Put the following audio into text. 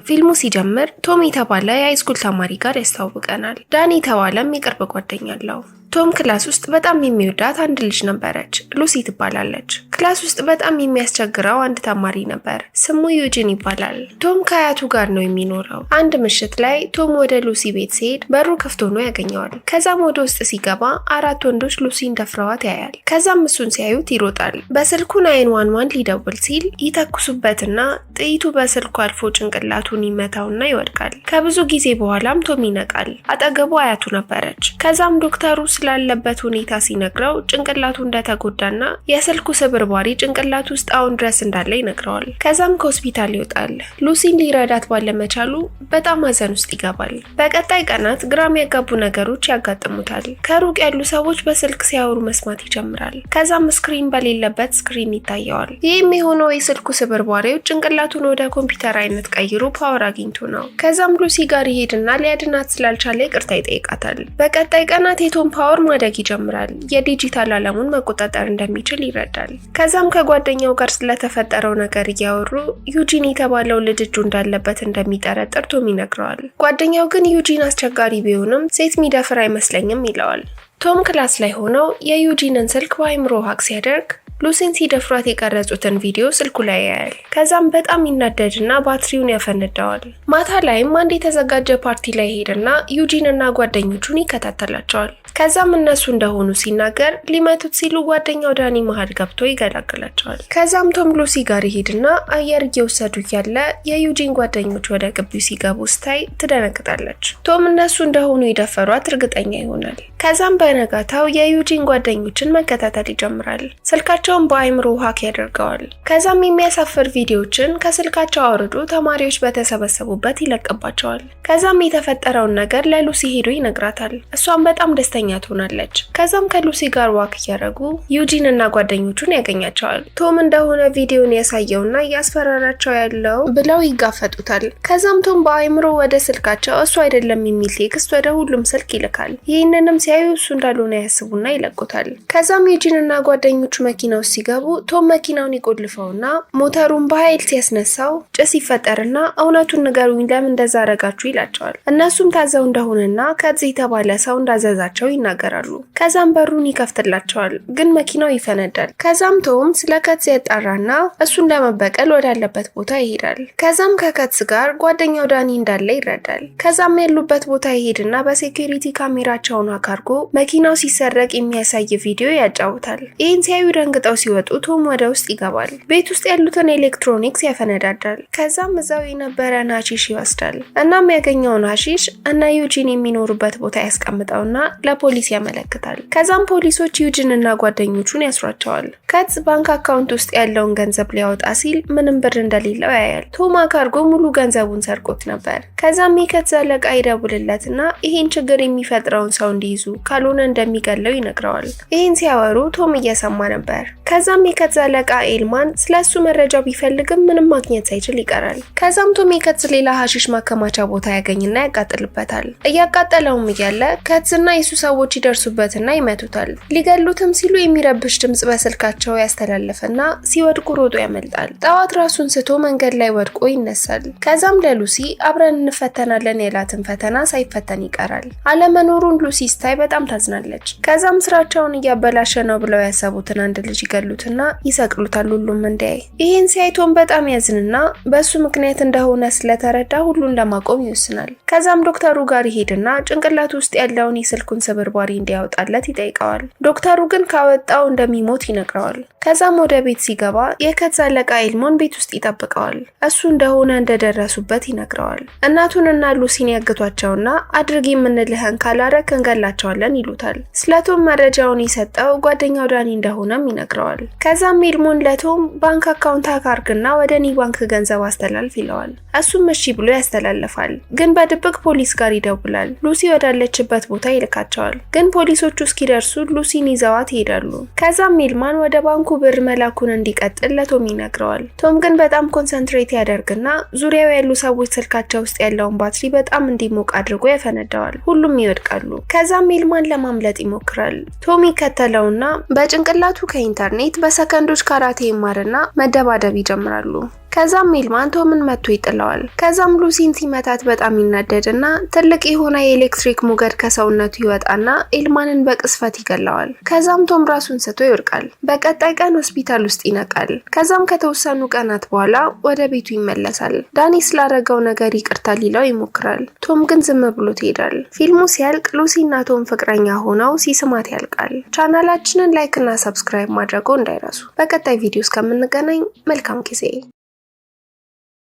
ፊልሙ ሲጀምር ቶም የተባለ የሃይስኩል ተማሪ ጋር ያስተዋውቀናል። ዳኒ የተባለም የቅርብ ጓደኛ አለው። ቶም ክላስ ውስጥ በጣም የሚወዳት አንድ ልጅ ነበረች፣ ሉሲ ትባላለች። ክላስ ውስጥ በጣም የሚያስቸግረው አንድ ተማሪ ነበር፣ ስሙ ዩጂን ይባላል። ቶም ከአያቱ ጋር ነው የሚኖረው። አንድ ምሽት ላይ ቶም ወደ ሉሲ ቤት ሲሄድ በሩ ክፍት ሆኖ ያገኘዋል። ከዛም ወደ ውስጥ ሲገባ 4 ወንዶች ሉሲን ደፍረዋት ያያል። ከዛም እሱን ሲያዩት ይሮጣል። በስልኩ 911 ሊደውል ሲል ይተኩሱበትና ጥይቱ በስልኩ አልፎ ጭንቅላቱን ይመታውና ይወድቃል። ከብዙ ጊዜ በኋላም ቶም ይነቃል። አጠገቡ አያቱ ነበረች። ከዛም ዶክተሩ ስላለበት ሁኔታ ሲነግረው ጭንቅላቱ እንደተጎዳና የስልኩ ስብርባሪ ጭንቅላቱ ውስጥ አሁን ድረስ እንዳለ ይነግረዋል። ከዛም ከሆስፒታል ይወጣል። ሉሲን ሊረዳት ባለመቻሉ በጣም ሀዘን ውስጥ ይገባል። በቀጣይ ቀናት ግራም ያጋቡ ነገሮች ያጋጥሙታል። ከሩቅ ያሉ ሰዎች በስልክ ሲያወሩ መስማት ይጀምራል። ከዛም ስክሪን በሌለበት ስክሪን ይታየዋል። ይህም የሆነው የስልኩ ስብርባሪው ጭንቅላቱን ወደ ኮምፒውተር አይነት ቀይሮ ፓወር አግኝቶ ነው። ከዛም ሉሲ ጋር ይሄድና ሊያድናት ስላልቻለ ይቅርታ ይጠይቃታል። በቀጣይ ቀናት የቶም ፓወር ማደግ ይጀምራል። የዲጂታል ዓለሙን መቆጣጠር እንደሚችል ይረዳል። ከዛም ከጓደኛው ጋር ስለተፈጠረው ነገር እያወሩ ዩጂን የተባለው ልጅ እጁ እንዳለበት እንደሚጠረጥር ቶም ይነግረዋል። ጓደኛው ግን ዩጂን አስቸጋሪ ቢሆንም ሴት ሚደፍር አይመስለኝም ይለዋል። ቶም ክላስ ላይ ሆነው የዩጂንን ስልክ በአይምሮ ሃክ ሲያደርግ ሉሲን ሲደፍሯት የቀረጹትን ቪዲዮ ስልኩ ላይ ያያል። ከዛም በጣም ይናደድና ባትሪውን ያፈነዳዋል። ማታ ላይም አንድ የተዘጋጀ ፓርቲ ላይ ሄድና ዩጂን እና ጓደኞቹን ይከታተላቸዋል። ከዛም እነሱ እንደሆኑ ሲናገር ሊመቱት ሲሉ ጓደኛው ዳኒ መሃል ገብቶ ይገላግላቸዋል። ከዛም ቶም ሉሲ ጋር ይሄድና አየር እየወሰዱ እያለ የዩጂን ጓደኞች ወደ ግቢው ሲገቡ ስታይ ትደነግጣለች። ቶም እነሱ እንደሆኑ የደፈሯት እርግጠኛ ይሆናል። ከዛም በነጋታው የዩጂን ጓደኞችን መከታተል ይጀምራል። ስልካቸውን በአይምሮ ሃክ ያደርገዋል። ከዛም የሚያሳፍር ቪዲዮዎችን ከስልካቸው አውርዶ ተማሪዎች በተሰበሰቡበት ይለቅባቸዋል። ከዛም የተፈጠረውን ነገር ለሉሲ ሄዶ ይነግራታል። እሷም በጣም ደስተኛ ትሆናለች። ከዛም ከሉሲ ጋር ዋክ እያደረጉ ዩጂን እና ጓደኞቹን ያገኛቸዋል። ቶም እንደሆነ ቪዲዮን ያሳየውና እያስፈራራቸው ያለው ብለው ይጋፈጡታል። ከዛም ቶም በአይምሮ ወደ ስልካቸው እሱ አይደለም የሚል ቴክስት ወደ ሁሉም ስልክ ይልካል። ይህንንም ሲያዩ እሱ እንዳልሆነ ያስቡና ይለቁታል። ከዛም ዩጂን እና ጓደኞቹ መኪና ውስጥ ሲገቡ ቶም መኪናውን ይቆልፈውና ሞተሩን በኃይል ሲያስነሳው ጭስ ይፈጠርና እውነቱን ንገሩኝ ለምን እንደዛ አረጋችሁ ይላቸዋል። እነሱም ታዘው እንደሆነና ከዚህ የተባለ ሰው እንዳዘዛቸው ይናገራሉ። ከዛም በሩን ይከፍትላቸዋል፣ ግን መኪናው ይፈነዳል። ከዛም ቶም ስለ ከትስ ያጣራና እሱን ለመበቀል ወዳለበት ቦታ ይሄዳል። ከዛም ከከትስ ጋር ጓደኛው ዳኒ እንዳለ ይረዳል። ከዛም ያሉበት ቦታ ይሄድና በሴኩሪቲ ካሜራቸውን አካርጎ መኪናው ሲሰረቅ የሚያሳይ ቪዲዮ ያጫውታል። ይህን ሲያዩ ደንግጠው ሲወጡ ቶም ወደ ውስጥ ይገባል። ቤት ውስጥ ያሉትን ኤሌክትሮኒክስ ያፈነዳዳል። ከዛም እዛው የነበረን ሐሺሽ ይወስዳል። እናም ያገኘውን ሐሺሽ እና ዩጂን የሚኖሩበት ቦታ ያስቀምጠውና ለፖሊስ ያመለክታል። ከዛም ፖሊሶች ዩጂን እና ጓደኞቹን ያስሯቸዋል። ከትስ ባንክ አካውንት ውስጥ ያለውን ገንዘብ ሊያወጣ ሲል ምንም ብር እንደሌለው ያያል። ቶም አካርጎ ሙሉ ገንዘቡን ሰርቆት ነበር። ከዛም የከትስ አለቃ ይደውልለትና ይሄን ችግር የሚፈጥረውን ሰው እንዲይዙ ካልሆነ እንደሚገለው ይነግረዋል። ይሄን ሲያወሩ ቶም እየሰማ ነበር። ከዛም የከትስ አለቃ ኤልማን ስለሱ መረጃ ቢፈልግም ምንም ማግኘት ሳይችል ይቀራል። ከዛም ቶም የከትስ ሌላ ሐሺሽ ማከማቻ ቦታ ያገኝና ያቃጥልበታል። እያቃጠለውም እያለ ከትስና የሱ ሰዎች ይደርሱበትና ይመቱታል። ሊገሉትም ሲሉ የሚረብሽ ድምጽ በስልካቸው ያስተላልፍና ሲወድቁ ሮጦ ያመልጣል። ጠዋት ራሱን ስቶ መንገድ ላይ ወድቆ ይነሳል። ከዛም ለሉሲ አብረን እንፈተናለን ያላትን ፈተና ሳይፈተን ይቀራል። አለመኖሩን ሉሲ ስታይ በጣም ታዝናለች። ከዛም ስራቸውን እያበላሸ ነው ብለው ያሰቡትን አንድ ልጅ ይገሉትና ይሰቅሉታል ሁሉም እንዲያይ። ይህን ሲያይ ቶም በጣም ያዝንና በሱ ምክንያት እንደሆነ ስለተረዳ ሁሉን ለማቆም ይወስናል። ከዛም ዶክተሩ ጋር ይሄድና ጭንቅላቱ ውስጥ ያለውን የስልኩን ስብርባሪ እንዲያወጣለት ይጠይቀዋል። ዶክተሩ ግን ካወጣው እንደሚሞት ይነግረዋል። ከዛም ወደ ቤት ሲገባ የከትስ አለቃ ኤልሞን ቤት ውስጥ ይጠብቀዋል። እሱ እንደሆነ እንደደረሱበት ይነግረዋል። እናቱንና ሉሲን ያግቷቸውና አድርጊ የምንልህን ካላረክ እንገላቸዋለን ይሉታል። ስለቶም መረጃውን የሰጠው ጓደኛው ዳኒ እንደሆነም ይነግረዋል። ከዛም ኤልሞን ለቶም ባንክ አካውንት አካርግና ወደ ኒ ባንክ ገንዘብ አስተላልፍ ይለዋል። እሱም እሺ ብሎ ያስተላልፋል። ግን በድብቅ ፖሊስ ጋር ይደውላል። ሉሲ ወዳለችበት ቦታ ይልካቸዋል። ግን ፖሊሶቹ እስኪደርሱ ሉሲን ይዘዋት ይሄዳሉ። ከዛም ኤልማን ወደ ባንኩ ብር መላኩን እንዲቀጥል ለቶም ይነግረዋል። ቶም ግን በጣም ኮንሰንትሬት ያደርግና ዙሪያው ያሉ ሰዎች ስልካቸው ውስጥ ያለውን ባትሪ በጣም እንዲሞቅ አድርጎ ያፈነዳዋል። ሁሉም ይወድቃሉ። ከዛም ኤልማን ለማምለጥ ይሞክራል። ቶም ይከተለውና በጭንቅላቱ ከኢንተርኔት በሰከንዶች ካራቴ ይማርና መደባደብ ይጀምራሉ። ከዛም ኤልማን ቶምን መቶ ይጥለዋል። ከዛም ሉሲን ሲመታት በጣም ይናደድና ትልቅ የሆነ የኤሌክትሪክ ሞገድ ከሰውነቱ ይወጣና ኤልማንን በቅስፈት ይገለዋል። ከዛም ቶም ራሱን ስቶ ይወድቃል። በቀጣይ ቀን ሆስፒታል ውስጥ ይነቃል። ከዛም ከተወሰኑ ቀናት በኋላ ወደ ቤቱ ይመለሳል። ዳኒ ስላደረገው ነገር ይቅርታ ሊለው ይሞክራል። ቶም ግን ዝም ብሎት ይሄዳል። ፊልሙ ሲያልቅ ሉሲና ቶም ፍቅረኛ ሆነው ሲስማት ያልቃል። ቻናላችንን ላይክ እና ሰብስክራይብ ማድረጉ እንዳይረሱ። በቀጣይ ቪዲዮ እስከምንገናኝ መልካም ጊዜ